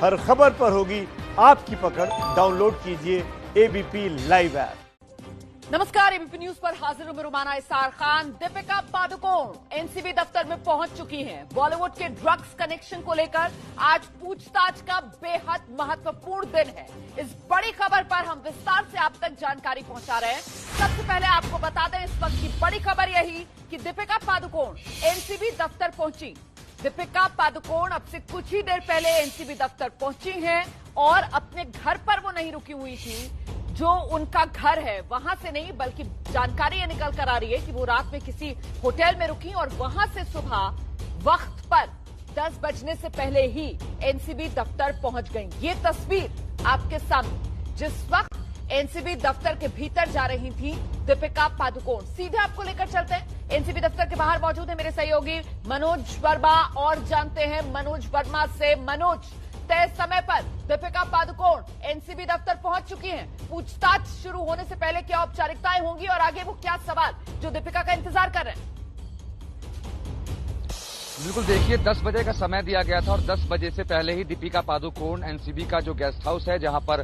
हर खबर पर होगी आपकी पकड़। डाउनलोड कीजिए एबीपी लाइव ऐप। नमस्कार, एबीपी न्यूज पर हाजिर हूं मैं रुमाना इसार खान। दीपिका पादुकोण एनसीबी दफ्तर में पहुंच चुकी हैं। बॉलीवुड के ड्रग्स कनेक्शन को लेकर आज पूछताछ का बेहद महत्वपूर्ण दिन है। इस बड़ी खबर पर हम विस्तार से आप तक जानकारी पहुंचा रहे हैं। सबसे पहले आपको बता दें, इस वक्त की बड़ी खबर यही कि दीपिका पादुकोण एनसीबी दफ्तर पहुंची। दीपिका पादुकोण अब से कुछ ही देर पहले एनसीबी दफ्तर पहुंची हैं और अपने घर पर वो नहीं रुकी हुई थी, जो उनका घर है वहां से नहीं, बल्कि जानकारी ये निकल कर आ रही है कि वो रात में किसी होटल में रुकी और वहां से सुबह वक्त पर 10 बजने से पहले ही एनसीबी दफ्तर पहुंच गई। ये तस्वीर आपके सामने, जिस वक्त एनसीबी दफ्तर के भीतर जा रही थी दीपिका पादुकोण। सीधे आपको लेकर चलते हैं। एनसीबी दफ्तर के बाहर मौजूद है मेरे सहयोगी मनोज वर्मा और जानते हैं मनोज वर्मा से। मनोज, तय समय पर दीपिका पादुकोण एनसीबी दफ्तर पहुंच चुकी हैं। पूछताछ शुरू होने से पहले क्या औपचारिकताएं होंगी और आगे वो क्या सवाल जो दीपिका का इंतजार कर रहे हैं? बिल्कुल, देखिए 10 बजे का समय दिया गया था और 10 बजे से पहले ही दीपिका पादुकोण एनसीबी का जो गेस्ट हाउस है, जहां पर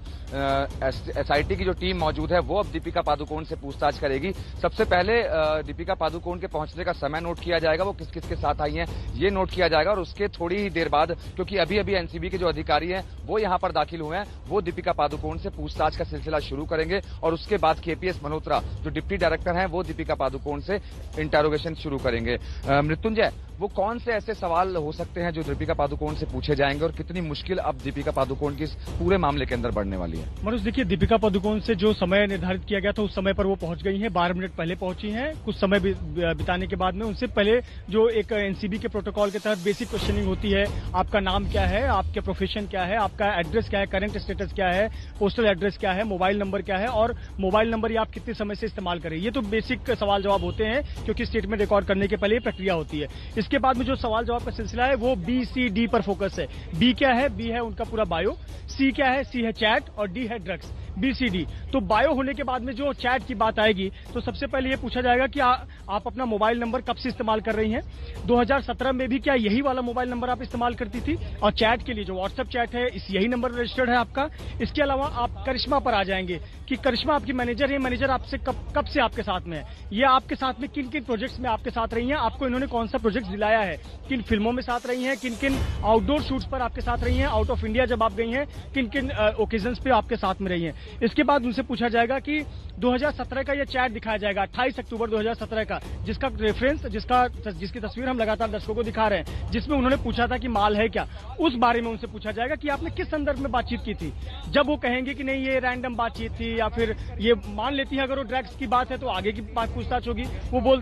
एसआईटी की जो टीम मौजूद है, वो अब दीपिका पादुकोण से पूछताछ करेगी। सबसे पहले दीपिका पादुकोण के पहुंचने का समय नोट किया जाएगा, वो किस किस के साथ आई हैं ये नोट किया जाएगा और उसके थोड़ी ही देर बाद, क्योंकि अभी अभी एनसीबी के जो अधिकारी हैं वो यहां पर दाखिल हुए हैं, वो दीपिका पादुकोण से पूछताछ का सिलसिला शुरू करेंगे और उसके बाद केपीएस मल्होत्रा जो डिप्टी डायरेक्टर हैं वो दीपिका पादुकोण से इंटरोगेशन शुरू करेंगे। मृत्युंजय, वो कौन से ऐसे सवाल हो सकते हैं जो दीपिका पादुकोण से पूछे जाएंगे और कितनी मुश्किल अब दीपिका पादुकोण की इस पूरे मामले के अंदर बढ़ने वाली है? मनोज, देखिए दीपिका पादुकोण से जो समय निर्धारित किया गया था उस समय पर वो पहुंच गई हैं। 12 मिनट पहले पहुंची हैं। कुछ समय बिताने के बाद में उनसे पहले जो एक एनसीबी के प्रोटोकॉल के तहत बेसिक क्वेश्चनिंग होती है, आपका नाम क्या है, आपके प्रोफेशन क्या है, आपका एड्रेस क्या है, करंट स्टेटस क्या है, पोस्टल एड्रेस क्या है, मोबाइल नंबर क्या है और मोबाइल नंबर ये आप कितने समय से इस्तेमाल करें। ये तो बेसिक सवाल जवाब होते हैं क्योंकि स्टेटमेंट रिकॉर्ड करने के पहले ये प्रक्रिया होती है। इसके बाद में जो सवाल जवाब का सिलसिला है वो बी सी डी पर फोकस है। बी क्या है? बी है उनका पूरा बायो। सी क्या है? सी है चैट और डी है ड्रग्स। बीसीडी। तो बायो होने के बाद में जो चैट की बात आएगी तो सबसे पहले ये पूछा जाएगा कि आप अपना मोबाइल नंबर कब से इस्तेमाल कर रही हैं। 2017 में भी क्या यही वाला मोबाइल नंबर आप इस्तेमाल करती थी? और चैट के लिए जो व्हाट्सएप चैट है इस यही नंबर रजिस्टर्ड है आपका। इसके अलावा आप करिश्मा पर आ जाएंगे कि करिश्मा आपकी मैनेजर है, मैनेजर आपसे कब से आपके साथ में है, ये आपके साथ में किन किन प्रोजेक्ट्स में आपके साथ रही हैं, आपको इन्होंने कौन सा प्रोजेक्ट दिलाया है, किन फिल्मों में साथ रही हैं, किन किन आउटडोर शूट्स पर आपके साथ रही हैं, आउट ऑफ इंडिया जब आप गई हैं किन किन ओकेजन्स पे आपके साथ में रही हैं। इसके बाद उनसे पूछा जाएगा कि 2017 का ये चैट दिखाया जाएगा 28 अक्टूबर 2017 का, जिसका रेफरेंस जिसकी तस्वीर हम लगातार दर्शकों को दिखा रहे हैं, जिसमें उन्होंने पूछा था कि माल है क्या, उस बारे में उनसे पूछा जाएगा कि आपने किस संदर्भ में बातचीत की थी। जब वो कहेंगे कि नहीं ये रैंडम बातचीत थी या फिर ये मान लेती है अगर वो ड्रग्स की बात है तो आगे की बात पूछताछ होगी, वो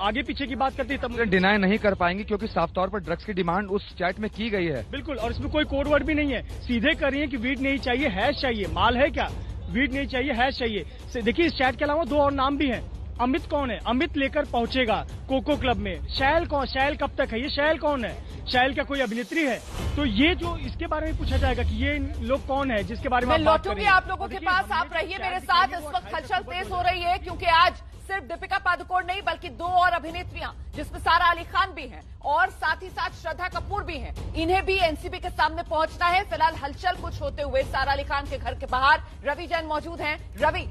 आगे पीछे की बात करती है तब डिनाई नहीं कर पाएंगे क्योंकि साफ तौर पर ड्रग्स की डिमांड उस चैट में की गई है। बिल्कुल, और इसमें कोई कोड वर्ड भी नहीं है, सीधे कर रही है कि वीड नहीं चाहिए हैश चाहिए, माल है क्या, वीड नहीं चाहिए हैश चाहिए। देखिए इस चैट के अलावा 2 और नाम भी हैं। अमित कौन है? अमित लेकर पहुंचेगा कोको क्लब में। शैल कौन? शैल कब तक है? ये शैल कौन है? शैल क्या कोई अभिनेत्री है? तो ये जो इसके बारे में पूछा जाएगा कि ये लोग कौन है जिसके बारे में मैं लौटूंगी आप लोगों के पास, आप रहिए मेरे साथ। इस वक्त हलचल तेज हो रही है क्योंकि आज सिर्फ दीपिका पादुकोण नहीं बल्कि 2 और अभिनेत्रियां जिसमें सारा अली खान भी हैं और साथ ही साथ श्रद्धा कपूर भी हैं, इन्हें भी एनसीबी के सामने पहुंचना है। फिलहाल हलचल कुछ होते हुए सारा अली खान के घर के बाहर रवि जैन मौजूद हैं। रवि,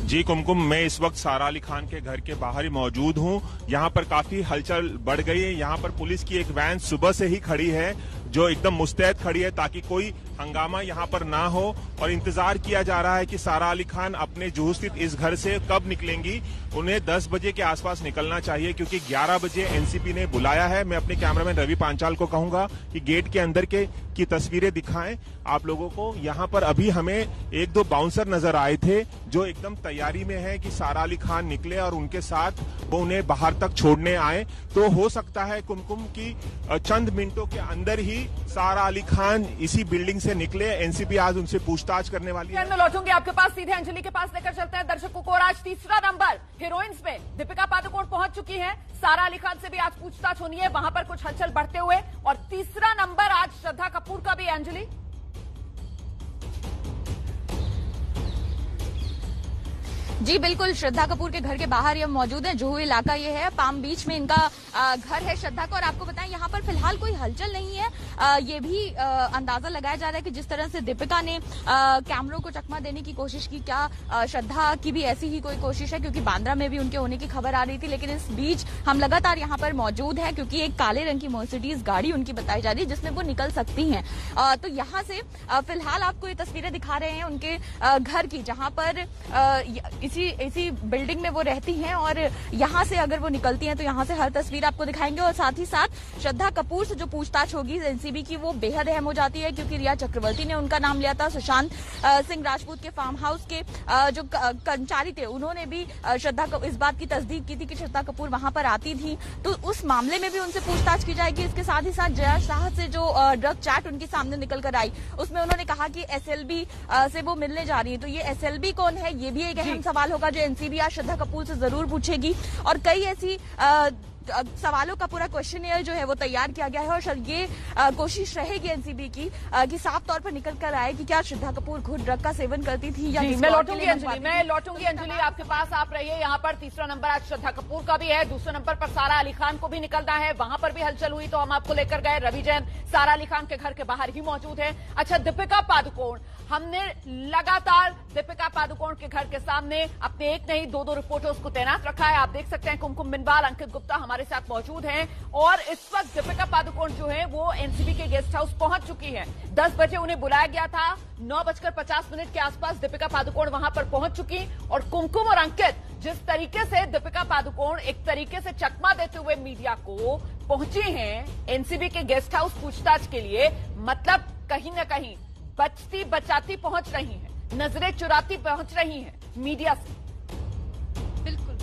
जी कुमकुम, मैं इस वक्त सारा अली खान के घर के बाहर ही मौजूद हूं। यहां पर काफी हलचल बढ़ गई है। यहां पर पुलिस की एक वैन सुबह से ही खड़ी है जो एकदम मुस्तैद खड़ी है ताकि कोई हंगामा यहां पर ना हो और इंतजार किया जा रहा है कि सारा अली खान अपने जुहू स्थित इस घर से कब निकलेंगी। उन्हें 10 बजे के आसपास निकलना चाहिए क्योंकि 11 बजे एनसीपी ने बुलाया है। मैं अपने कैमरामैन रवि पांचाल को कहूंगा कि गेट के अंदर की तस्वीरें दिखाएं आप लोगों को। यहां पर अभी हमें 1-2 बाउंसर नजर आए थे जो एकदम तैयारी में है कि सारा अली खान निकले और उनके साथ वो उन्हें बाहर तक छोड़ने आए। तो हो सकता है कुमकुम की चंद मिनटों के अंदर ही सारा अली खान इसी बिल्डिंग से निकले। एनसीबी आज उनसे पूछताछ करने वाली है। मैं लौटूंगी आपके पास, सीधे अंजलि के पास लेकर चलते हैं दर्शकों को। और आज तीसरा नंबर हीरोइंस में दीपिका पादुकोण पहुंच चुकी हैं। सारा अली खान से भी आज पूछताछ होनी है, वहां पर कुछ हलचल बढ़ते हुए। और तीसरा नंबर आज श्रद्धा कपूर का भी है। अंजलि, जी बिल्कुल, श्रद्धा कपूर के घर के बाहर ये मौजूद है। जुहू इलाका ये है, पाम बीच में इनका घर है श्रद्धा का। और आपको बताएं यहाँ पर फिलहाल कोई हलचल नहीं है। ये भी अंदाजा लगाया जा रहा है कि जिस तरह से दीपिका ने कैमरों को चकमा देने की कोशिश की, क्या श्रद्धा की भी ऐसी ही कोई कोशिश है, क्योंकि बांद्रा में भी उनके होने की खबर आ रही थी। लेकिन इस बीच हम लगातार यहाँ पर मौजूद है, क्योंकि एक काले रंग की मर्सिडीज गाड़ी उनकी बताई जा रही है जिसमें वो निकल सकती हैं। तो यहाँ से फिलहाल आपको ये तस्वीरें दिखा रहे हैं उनके घर की, जहाँ पर इसी बिल्डिंग में वो रहती हैं। और यहाँ से अगर वो निकलती हैं तो यहाँ से हर तस्वीर आपको दिखाएंगे। और साथ ही साथ श्रद्धा कपूर से जो पूछताछ होगी एनसीबी की, वो बेहद अहम हो जाती है, क्योंकि रिया चक्रवर्ती ने उनका नाम लिया था। सुशांत सिंह राजपूत के फार्म हाउस के जो कर्मचारी थे, उन्होंने भी श्रद्धा को इस बात की तस्दीक की थी कि श्रद्धा कपूर वहां पर आती थी। तो उस मामले में भी उनसे पूछताछ की जाएगी। इसके साथ ही साथ जया शाह से जो ड्रग चैट उनके सामने निकल कर आई, उसमें उन्होंने कहा कि एसएलबी से वो मिलने जा रही है। तो ये एसएलबी कौन है, ये भी एक अहम सवाल होगा जो एनसीबी आज श्रद्धा कपूर से जरूर पूछेगी। और कई ऐसी सवालों का पूरा क्वेश्चनियर जो है वो तैयार किया गया है। और ये कोशिश रहेगी एनसीबी की कि साफ तौर पर निकल कर आए कि क्या श्रद्धा कपूर खुद ड्रग का सेवन करती थी या मैं लौटूंगी अंजलि आपके पास। आप रहिए यहाँ पर। तीसरा नंबर आज श्रद्धा कपूर का भी है, दूसरे नंबर पर सारा अली खान को भी निकलना है। वहां पर भी हलचल हुई तो हम आपको लेकर गए। रवि जैन सारा अली खान के घर के बाहर ही मौजूद है। अच्छा, दीपिका पादुकोण, हमने लगातार दीपिका पादुकोण के घर के सामने अपने एक नहीं दो रिपोर्टर्स को तैनात रखा है। आप देख सकते हैं कुमकुम बिनवाल, अंकित गुप्ता हमारे साथ मौजूद हैं। और इस वक्त दीपिका पादुकोण जो है वो एनसीबी के गेस्ट हाउस पहुंच चुकी है। 10 बजे उन्हें बुलाया गया था, 9:50 के आसपास दीपिका पादुकोण वहां पर पहुंच चुकी। और कुमकुम और अंकित जिस तरीके से दीपिका पादुकोण एक तरीके से चकमा देते हुए मीडिया को पहुंची हैं एनसीबी के गेस्ट हाउस पूछताछ के लिए, मतलब कहीं न कहीं बचती बचाती पहुंच रही हैं, नजरें चुराती पहुंच रही हैं मीडिया से। बिल्कुल,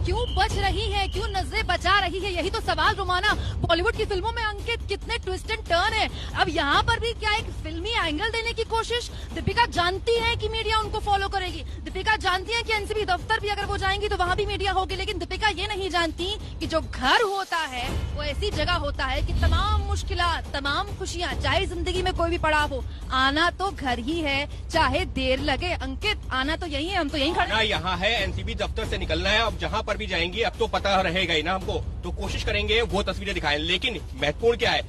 क्यों बच रही है, क्यों नजरें बचा रही है, यही तो सवाल रोमाना। बॉलीवुड की फिल्मों में अंकित कितने ट्विस्ट एंड टर्न है, अब यहाँ पर भी क्या एक फिल्मी एंगल देने की कोशिश। दीपिका जानती है कि मीडिया उनको फॉलो करेगी, दीपिका जानती है कि एनसीबी दफ्तर भी अगर वो जाएंगी तो वहां भी मीडिया होगी। लेकिन दीपिका ये नहीं जानती कि जो घर होता है वो ऐसी जगह होता है कि तमाम मुश्किलात, तमाम खुशियां, चाहे जिंदगी में कोई भी पड़ाव हो, आना तो घर ही है, चाहे देर लगे। अंकित, आना तो यही है, हम तो यही खड़े। यहाँ है, एनसीबी दफ्तर से निकलना है। अब जहाँ पर भी जाएंगे अब तो पता रहेगा ही ना हमको, तो कोशिश करेंगे वो तस्वीरें दिखाएं। लेकिन महत्वपूर्ण क्या है,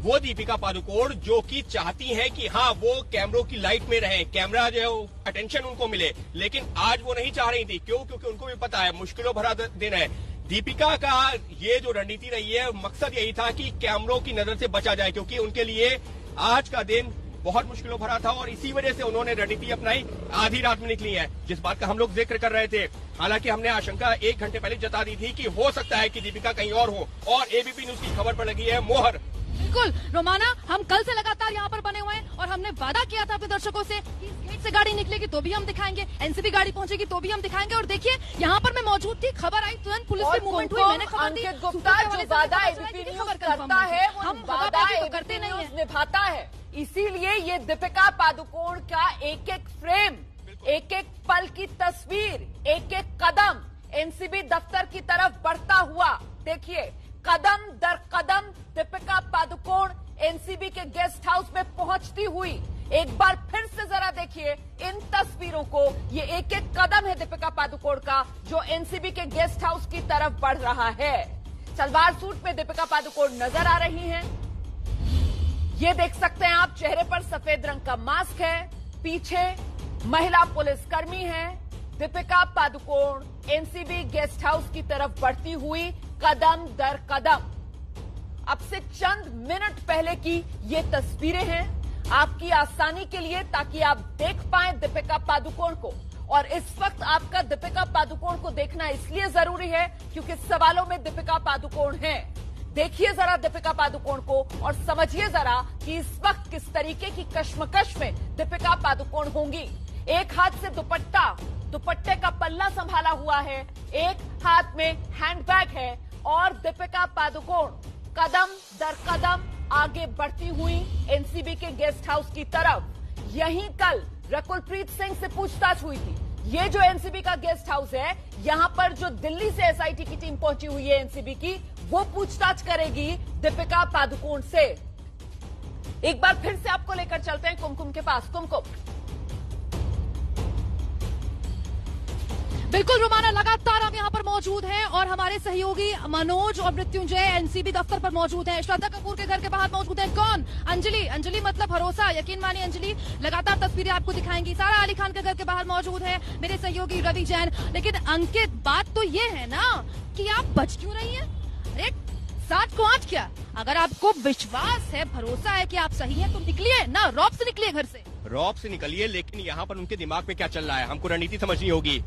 वो दीपिका पादुकोण जो कि चाहती है कि हाँ वो कैमरों की लाइट में रहे, कैमरा जो है अटेंशन उनको मिले, लेकिन आज वो नहीं चाह रही थी। क्यों? क्योंकि उनको भी पता है मुश्किलों भरा दिन है। दीपिका का ये जो रणनीति रही है, मकसद यही था कि कैमरों की नजर से बचा जाए, क्योंकि उनके लिए आज का दिन बहुत मुश्किलों भरा था और इसी वजह से उन्होंने रणनीति अपनाई। आधी रात में निकली है, जिस बात का हम लोग जिक्र कर रहे थे। हालांकि हमने आशंका 1 घंटे पहले जता दी थी कि हो सकता है कि दीपिका कहीं और हो, और एबीपी न्यूज की खबर पर लगी है मोहर। बिल्कुल रोमाना, हम कल से लगातार यहाँ पर बने हुए हैं और हमने वादा किया था अपने दर्शकों से कि इस गेट से गाड़ी निकलेगी तो भी हम दिखाएंगे, एनसीबी गाड़ी पहुंचेगी तो भी हम दिखाएंगे। और देखिए यहाँ पर मैं मौजूद थी, खबर आई, तुरंत पुलिस की मूवमेंट हुई, मैंने खबर दी। अंकित गुप्ता जो वादा एबीपी न्यूज करता है, हम वादा तो करते नहीं है, निभाता है। इसीलिए ये दीपिका पादुकोण का एक एक फ्रेम, एक एक पल की तस्वीर, एक एक कदम एनसीबी दफ्तर की तरफ बढ़ता हुआ देखिए। कदम दर कदम दीपिका पादुकोण एनसीबी के गेस्ट हाउस में पहुंचती हुई। एक बार फिर से जरा देखिए इन तस्वीरों को, ये एक एक कदम है दीपिका पादुकोण का जो एनसीबी के गेस्ट हाउस की तरफ बढ़ रहा है। सलवार सूट में दीपिका पादुकोण नजर आ रही हैं। ये देख सकते हैं आप, चेहरे पर सफेद रंग का मास्क है, पीछे महिला पुलिसकर्मी है। Deepika Padukone NCB guest house की तरफ बढ़ती हुई कदम दर कदम। अब से चंद मिनट पहले की ये तस्वीरें हैं आपकी आसानी के लिए, ताकि आप देख पाएं दीपिका पादुकोण को। और इस वक्त आपका दीपिका पादुकोण को देखना इसलिए जरूरी है क्योंकि सवालों में दीपिका पादुकोण है। देखिए जरा दीपिका पादुकोण को और समझिए जरा कि इस वक्त किस तरीके की कश्मकश में दीपिका पादुकोण होंगी। एक हाथ से दुपट्टे का पल्ला संभाला हुआ है, एक हाथ में हैंडबैग है और दीपिका पादुकोण कदम दर कदम आगे बढ़ती हुई एनसीबी के गेस्ट हाउस की तरफ। यहीं कल रकुलप्रीत सिंह से पूछताछ हुई थी। ये जो एनसीबी का गेस्ट हाउस है, यहां पर जो दिल्ली से एसआईटी की टीम पहुंची हुई है एनसीबी की, वो पूछताछ करेगी दीपिका पादुकोण से। एक बार फिर से आपको लेकर चलते हैं कुमकुम के पास। कुमकुम, बिल्कुल रुमाना, लगातार हम यहाँ पर मौजूद हैं और हमारे सहयोगी मनोज और मृत्युंजय एनसीबी दफ्तर पर मौजूद हैं। श्रद्धा कपूर के घर के बाहर मौजूद हैं। कौन? अंजलि। अंजलि मतलब भरोसा, यकीन मानिए अंजलि लगातार तस्वीरें आपको दिखाएंगी। सारा अली खान के घर के बाहर मौजूद है मेरे सहयोगी रवि जैन। लेकिन अंकित, बात तो ये है ना कि आप बच क्यों रही हैं? अरे 7 को 8 क्या? अगर आपको विश्वास है, भरोसा है कि आप सही हैं तो निकलिए ना, रौब से निकलिए घर से। रौब से निकलिए, लेकिन यहाँ पर उनके दिमाग में क्या चल रहा है हमको रणनीति समझनी होगी।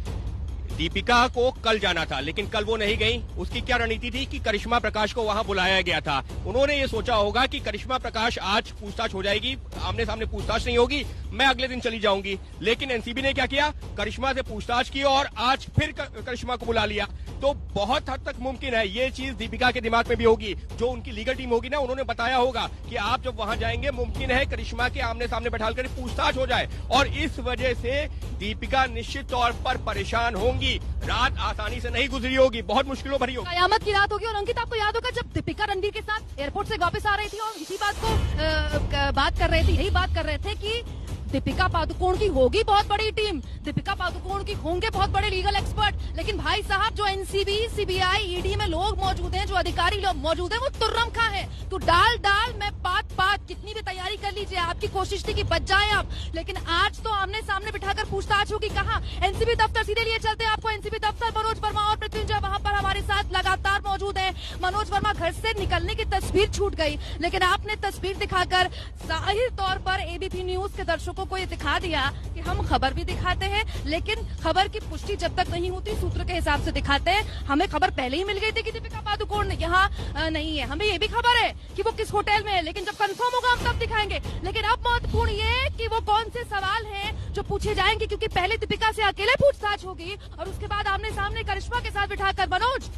दीपिका को कल जाना था, लेकिन कल वो नहीं गई। उसकी क्या रणनीति थी कि करिश्मा प्रकाश को वहां बुलाया गया था। उन्होंने ये सोचा होगा कि करिश्मा प्रकाश आज पूछताछ हो जाएगी, आमने सामने पूछताछ नहीं होगी, मैं अगले दिन चली जाऊंगी। लेकिन एनसीबी ने क्या किया, करिश्मा से पूछताछ की और आज फिर करिश्मा को बुला लिया। तो बहुत हद तक मुमकिन है ये चीज दीपिका के दिमाग में भी होगी। जो उनकी लीगल टीम होगी ना, उन्होंने बताया होगा कि आप जब वहां जाएंगे मुमकिन है करिश्मा के आमने सामने बैठाकर पूछताछ हो जाए, और इस वजह से दीपिका निश्चित तौर पर परेशान होंगी। रात आसानी से नहीं गुजरी होगी, बहुत मुश्किलों भरी होगी, कयामत की रात होगी। और अंकित, आपको याद होगा जब दीपिका रणवीर के साथ एयरपोर्ट से वापस आ रही थी और इसी बात को बात कर रहे थे, यही बात कर रहे थे कि दीपिका पादुकोण की होगी बहुत बड़ी टीम, दीपिका पादुकोण की होंगे बहुत बड़े लीगल एक्सपर्ट। लेकिन भाई साहब, जो एनसीबी, सीबीआई, ईडी में लोग मौजूद हैं, जो अधिकारी लोग मौजूद हैं, वो तुर्रम खा है। तो डाल मैं पात कितनी भी तैयारी कर लीजिए, आपकी कोशिश थी कि बच जाए आप, लेकिन आज तो आमने सामने बिठाकर पूछताछ होगी। कहाँ? एनसीबी दफ्तर। सीधे लिए चलते हैं आपको एनसीबी दफ्तर। मनोज वर्मा और मृत्युंजय वहां पर हमारे साथ लगातार मौजूद है। मनोज वर्मा, घर से निकलने की तस्वीर छूट गई, लेकिन आपने तस्वीर दिखाकर जाहिर तौर पर एबीपी न्यूज के दर्शकों को ये दिखा दिया कि हम खबर भी दिखाते हैं, लेकिन खबर की पुष्टि जब तक नहीं होती सूत्र के हिसाब से दिखाते हैं। हमें खबर पहले ही मिल गई थी कि दीपिका पादुकोण यहाँ नहीं है, हमें ये भी खबर है कि वो किस होटल में है, लेकिन जब कंफर्म होगा हम तब दिखाएंगे। लेकिन अब महत्वपूर्ण ये कि वो कौन से सवाल हैं जो पूछे जाएंगे, क्योंकि पहले दीपिका से अकेले पूछताछ होगी और उसके बाद आमने सामने करिश्मा के साथ बिठाकर। मनोज,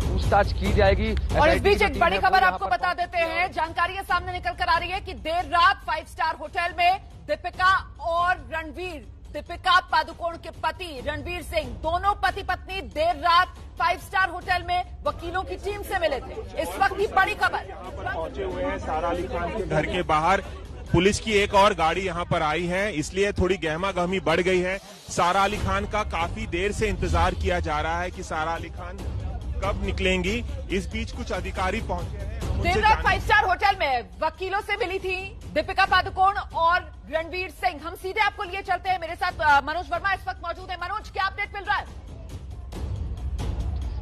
पूछताछ की जाएगी। और इस बीच एक बड़ी खबर आपको बता देते हैं। जानकारी ये सामने निकल कर आ रही है कि देर रात 5 स्टार होटल में दीपिका और रणवीर, दीपिका पादुकोण के पति रणवीर सिंह, दोनों पति पत्नी देर रात 5 स्टार होटल में वकीलों की टीम से मिले थे। इस वक्त की बड़ी खबर पहुंचे हुए हैं सारा अली खान के घर के बाहर। पुलिस की एक और गाड़ी यहां पर आई है, इसलिए थोड़ी गहमा गहमी बढ़ गई है। सारा अली खान का काफी देर से इंतजार किया जा रहा है कि सारा अली खान कब निकलेंगी। इस बीच कुछ अधिकारी पहुंचे हैं। देर रात 5 स्टार होटल में वकीलों से मिली थी दीपिका पादुकोण और रणवीर सिंह। हम सीधे आपको लिए चलते हैं, मेरे साथ मनोज वर्मा इस वक्त मौजूद है। मनोज, क्या अपडेट मिल रहा है?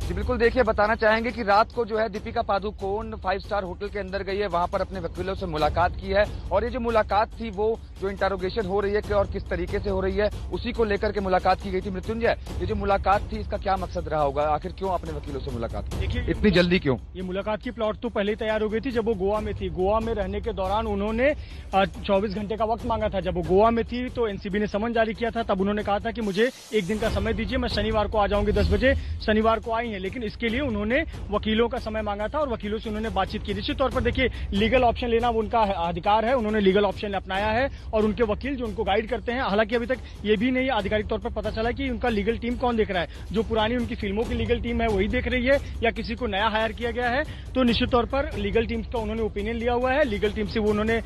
जी बिल्कुल, देखिए बताना चाहेंगे कि रात को जो है दीपिका पादुकोण 5 स्टार होटल के अंदर गई है, वहां पर अपने वकीलों से मुलाकात की है। और ये जो मुलाकात थी वो जो इंटरोगेशन हो रही है कि और किस तरीके से हो रही है, उसी को लेकर के मुलाकात की गई थी। मृत्युंजय, ये जो मुलाकात थी इसका क्या मकसद रहा होगा? आखिर क्यों अपने वकीलों से मुलाकात की? देखिए, इतनी जल्दी क्यों? ये मुलाकात की प्लॉट तो पहले ही तैयार हो गई थी जब वो गोवा में थी। गोवा में रहने के दौरान उन्होंने 24 घंटे का वक्त मांगा था। जब वो गोवा में थी तो एनसीबी ने समन जारी किया था, तब उन्होंने कहा था कि मुझे 1 दिन का समय दीजिए, मैं शनिवार को आ जाऊंगी 10 बजे। शनिवार को आई है, लेकिन इसके लिए उन्होंने वकीलों का समय मांगा था और वकीलों से उन्होंने बातचीत की। निश्चित तौर पर देखिए, लीगल ऑप्शन लेना उनका अधिकार है, उन्होंने लीगल ऑप्शन अपनाया है और उनके वकील जो उनको गाइड करते हैं। हालांकि अभी तक ये भी नहीं आधिकारिक तौर पर पता चला कि उनका लीगल टीम कौन देख रहा है। जो पुरानी उनकी फिल्मों की लीगल टीम है वही देख रही है या किसी को नया हायर किया गया है। तो निश्चित तौर पर लीगल टीम का उन्होंने ओपिनियन लिया हुआ है। लीगल टीम से वो उन्होंने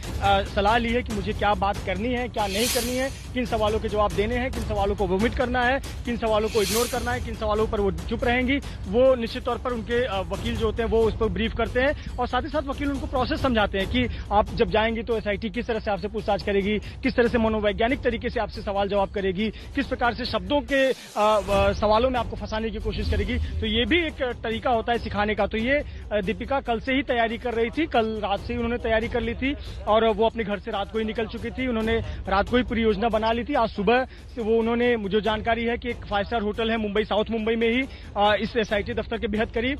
सलाह ली है कि मुझे क्या बात करनी है, क्या नहीं करनी है, किन सवालों के जवाब देने हैं, किन सवालों को वोमिट करना है, किन सवालों को इग्नोर करना है, किन सवालों पर वो चुप रहेंगी। वो निश्चित तौर पर उनके वकील जो होते हैं वो उस पर ब्रीफ करते हैं और साथ ही साथ वकील उनको प्रोसेस समझाते हैं कि आप जब जाएंगी तो एसआईटी किस तरह से आपसे पूछताछ करेगी, किस तरह से मनोवैज्ञानिक तरीके से आपसे सवाल जवाब करेगी, किस प्रकार से शब्दों के सवालों में आपको फंसाने की कोशिश करेगी। तो ये भी एक तरीका होता है सिखाने का। तो ये दीपिका कल से ही तैयारी कर रही थी, कल रात से ही उन्होंने तैयारी कर ली थी और वो अपने घर से रात को ही निकल चुकी थी। उन्होंने रात को ही पूरी योजना बना ली थी। आज सुबह से वो उन्होंने, मुझे जानकारी है कि एक 5 स्टार होटल है मुंबई, साउथ मुंबई में ही, इस एसआईटी दफ्तर के बेहद करीब,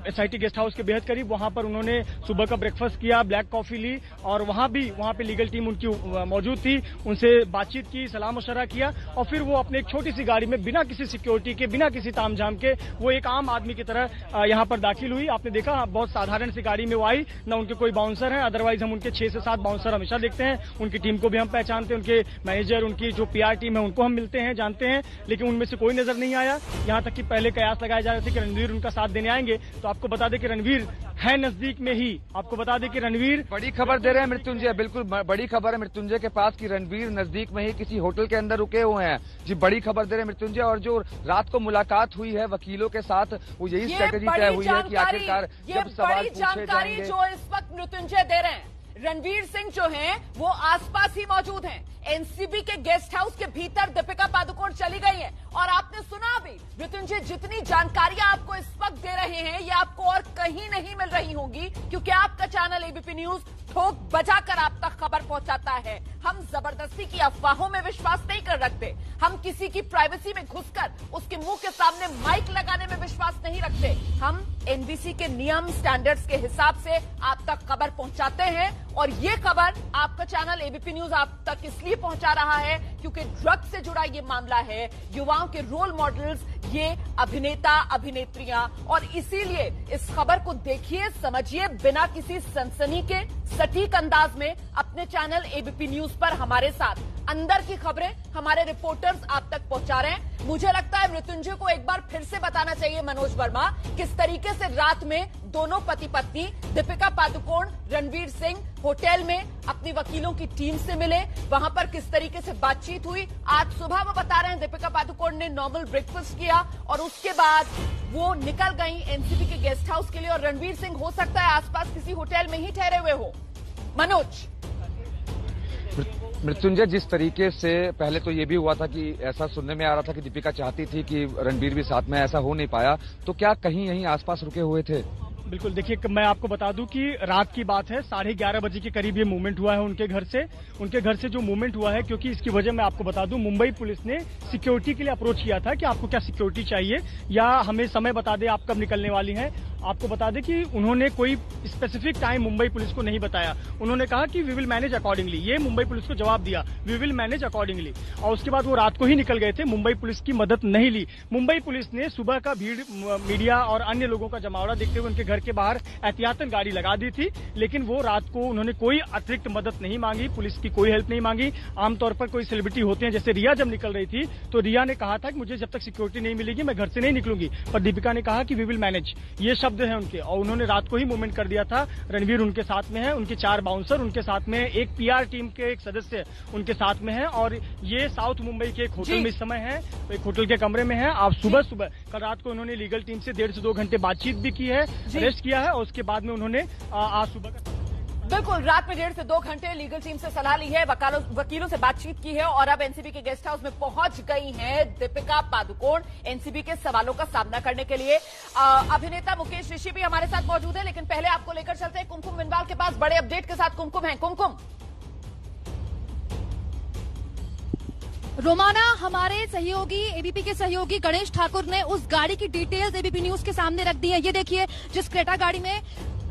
एसआईटी गेस्ट हाउस के बेहद करीब, वहां पर उन्होंने सुबह का ब्रेकफास्ट किया, ब्लैक कॉफी ली और वहां पे लीगल टीम उनकी मौजूद थी, उनसे बातचीत की, सलाह मशवरा किया और फिर वो अपने एक छोटी सी गाड़ी में बिना किसी सिक्योरिटी के, बिना किसी तामझाम के, वो एक आम आदमी की तरह यहाँ पर दाखिल हुई। आपने देखा बहुत साधारण सी गाड़ी में वो आई, न उनके कोई बाउंसर है, अदरवाइज हम उनके 6 से 7 बाउंसर हमेशा देखते हैं। उनकी टीम को भी हम पहचानते हैं, उनके मैनेजर, उनकी जो पीआर टीम है उनको हम मिलते हैं, जानते हैं, लेकिन उनमें से कोई नजर नहीं आया। यहाँ तक कि पहले कयास लगाया जा रहा रहे थे कि रणवीर उनका साथ देने आएंगे, तो आपको बता दें कि रणवीर है नजदीक में ही। आपको बता दें कि रणवीर बड़ी खबर दे रहे हैं मृत्युंजय, बिल्कुल बड़ी खबर है मृत्युंजय के पास कि रणवीर नजदीक में ही किसी होटल के अंदर रुके हुए हैं। जी बड़ी खबर दे रहे हैं मृत्युंजय। और जो रात को मुलाकात हुई है वकीलों के साथ, वो यही स्ट्रेटेजी तय हुई है कि आखिरकार जब सवाल पूछे जाएंगे। जो इस वक्त मृत्युंजय दे रहे हैं, रणवीर सिंह जो हैं वो आसपास ही मौजूद हैं। एनसीबी के गेस्ट हाउस के भीतर दीपिका पादुकोण चली गई हैं और आपने सुना भी मृत्युंजय, जितनी जानकारियां आपको इस वक्त दे रहे हैं ये आपको और कहीं नहीं मिल रही होंगी, क्योंकि आपका चैनल एबीपी न्यूज ठोक बजाकर आप तक खबर पहुंचाता है। हम जबरदस्ती की अफवाहों में विश्वास नहीं कर रखते, हम किसी की प्राइवेसी में घुसकर उसके मुंह के सामने माइक लगाने में विश्वास नहीं रखते। हम एनबीसी के नियम स्टैंडर्ड्स के हिसाब से आप तक खबर पहुंचाते हैं और ये खबर आपका चैनल एबीपी न्यूज आप तक इसलिए पहुंचा रहा है क्योंकि ड्रग्स से जुड़ा ये मामला है। युवाओं के रोल मॉडल्स ये अभिनेता अभिनेत्रियां, और इसीलिए इस खबर को देखिए, समझिए, बिना किसी सनसनी के सटीक अंदाज में अपने चैनल एबीपी न्यूज पर हमारे साथ अंदर की खबरें हमारे रिपोर्टर्स आप तक पहुंचा रहे हैं। मुझे लगता है मृत्युंजय को एक बार फिर से बताना चाहिए, मनोज वर्मा, किस तरीके से रात में दोनों पति पत्नी दीपिका पादुकोण रणवीर सिंह होटल में अपनी वकीलों की टीम से मिले, वहां पर किस तरीके से बातचीत हुई। आज सुबह वो बता रहे हैं दीपिका पादुकोण ने नॉर्मल ब्रेकफास्ट किया और उसके बाद वो निकल गई एनसीबी के गेस्ट हाउस के लिए, और रणवीर सिंह हो सकता है आसपास किसी होटल में ही ठहरे हुए हो। मनोज। मृत्युंजय, जिस तरीके से पहले तो ये भी हुआ था कि ऐसा सुनने में आ रहा था कि दीपिका चाहती थी कि रणवीर भी साथ में, ऐसा हो नहीं पाया, तो क्या कहीं यहीं आसपास रुके हुए थे? बिल्कुल, देखिए मैं आपको बता दूं कि रात की बात है, 11:30 बजे के करीब ये मूवमेंट हुआ है उनके घर से। उनके घर से जो मूवमेंट हुआ है, क्योंकि इसकी वजह मैं आपको बता दूं, मुंबई पुलिस ने सिक्योरिटी के लिए अप्रोच किया था कि आपको क्या सिक्योरिटी चाहिए या हमें समय बता दें आप कब निकलने वाली हैं। आपको बता दें कि उन्होंने कोई स्पेसिफिक टाइम मुंबई पुलिस को नहीं बताया। उन्होंने कहा कि वी विल मैनेज अकॉर्डिंगली, ये मुंबई पुलिस को जवाब दिया, वी विल मैनेज अकॉर्डिंगली। और उसके बाद वो रात को ही निकल गए थे, मुंबई पुलिस की मदद नहीं ली। मुंबई पुलिस ने सुबह का भीड़, मीडिया और अन्य लोगों का जमावड़ा देखते हुए उनके घर के बाहर एहतियातन गाड़ी लगा दी थी, लेकिन वो रात को उन्होंने कोई अतिरिक्त मदद नहीं मांगी, पुलिस की कोई हेल्प नहीं मांगी। आमतौर पर कोई सेलिब्रिटी होते हैं, जैसे रिया जब निकल रही थी तो रिया ने कहा था कि मुझे जब तक सिक्योरिटी नहीं मिलेगी मैं घर से नहीं निकलूंगी, पर दीपिका ने कहा कि वी विल मैनेज, ये शब्द है उनके। और उन्होंने रात को ही मूवमेंट कर दिया था। रणवीर उनके साथ में है, उनके 4 बाउंसर उनके साथ में है, एक पीआर टीम के एक सदस्य उनके साथ में है, और ये साउथ मुंबई के एक होटल में इस समय है, तो एक होटल के कमरे में है। आप सुबह कल रात को उन्होंने लीगल टीम से 1.5 से 2 घंटे बातचीत भी की है, अरेस्ट किया है, और उसके बाद में उन्होंने आज सुबह का बिल्कुल रात में 1.5 से 2 घंटे लीगल टीम से सलाह ली है, वकीलों से बातचीत की है और अब एनसीबी के गेस्ट हाउस में पहुंच गई हैं दीपिका पादुकोण एनसीबी के सवालों का सामना करने के लिए। अभिनेता मुकेश ऋषि भी हमारे साथ मौजूद है, लेकिन पहले आपको लेकर चलते हैं कुमकुम बिनवाल के पास बड़े अपडेट के साथ। कुमकुम है, कुमकुम। रोमाना, हमारे सहयोगी एबीपी के सहयोगी गणेश ठाकुर ने उस गाड़ी की डिटेल्स एबीपी न्यूज के सामने रख दी है। ये देखिए, जिस क्रेटा गाड़ी में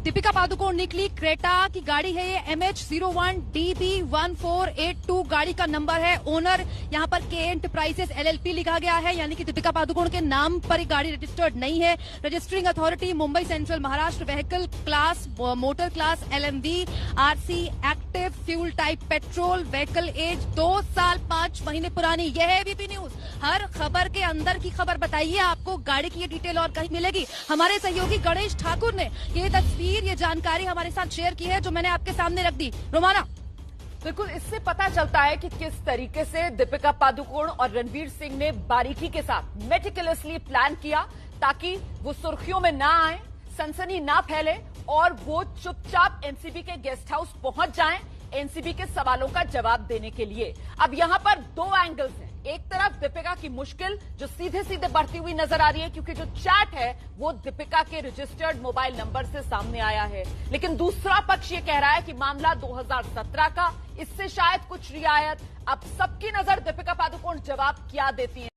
दीपिका पादुकोण निकली, क्रेटा की गाड़ी है ये, MH01DB1482 गाड़ी का नंबर है। ओनर यहाँ पर के एंटरप्राइजेस LLP लिखा गया है, यानी कि दीपिका पादुकोण के नाम पर ये गाड़ी रजिस्टर्ड नहीं है। Registering authority Mumbai central Maharashtra, vehicle class motor class LMV, RC active, fuel type petrol, vehicle age 2 साल 5 महीने पुरानी। यह है एबीपी न्यूज, हर खबर के अंदर की खबर बताइए, आपको गाड़ी की ये डिटेल और कहीं मिलेगी। हमारे सहयोगी गणेश ठाकुर ने ये तस्वीर, ये जानकारी हमारे साथ शेयर की है, जो मैंने आपके सामने रख दी। रोमाना, बिल्कुल, इससे पता चलता है कि किस तरीके से दीपिका पादुकोण और रणवीर सिंह ने बारीकी के साथ मेटिकुलसली प्लान किया ताकि वो सुर्खियों में ना आए, सनसनी ना फैले और वो चुपचाप एनसीबी के गेस्ट हाउस पहुंच जाएं एनसीबी के सवालों का जवाब देने के लिए। अब यहां पर 2 एंगल्स हैं। एक तरफ दीपिका की मुश्किल जो सीधे सीधे बढ़ती हुई नजर आ रही है, क्योंकि जो चैट है वो दीपिका के रजिस्टर्ड मोबाइल नंबर से सामने आया है, लेकिन दूसरा पक्ष ये कह रहा है कि मामला 2017 का, इससे शायद कुछ रियायत। अब सबकी नजर दीपिका पादुकोण जवाब क्या देती हैं।